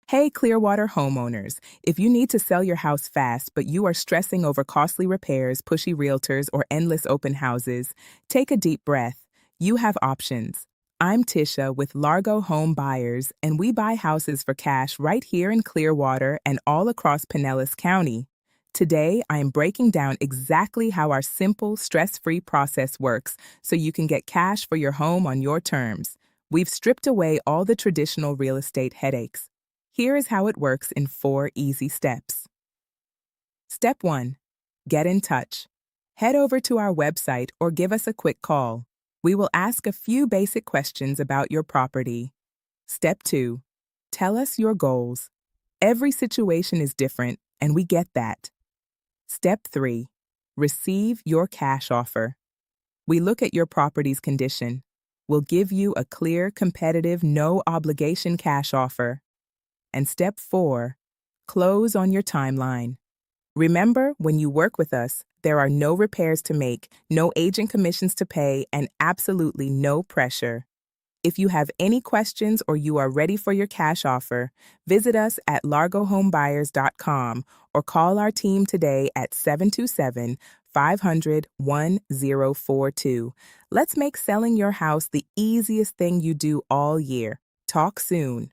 Hey, Clearwater homeowners. If you need to sell your house fast but you are stressing over costly repairs, pushy realtors, or endless open houses, take a deep breath. You have options. I'm Tisha with Largo Home Buyers, and we buy houses for cash right here in Clearwater and all across Pinellas County. Today, I am breaking down exactly how our simple, stress-free process works so you can get cash for your home on your terms. We've stripped away all the traditional real estate headaches. Here is how it works in 4 easy steps. Step 1. Get in touch. Head over to our website or give us a quick call. We will ask a few basic questions about your property. Step 2. Tell us your goals. Every situation is different, and we get that. Step 3. Receive your cash offer. We look at your property's condition. We'll give you a clear, competitive, no-obligation cash offer. And step 4, close on your timeline. Remember, when you work with us, there are no repairs to make, no agent commissions to pay, and absolutely no pressure. If you have any questions or you are ready for your cash offer, visit us at largohomebuyers.com or call our team today at 727-500-1042. Let's make selling your house the easiest thing you do all year. Talk soon.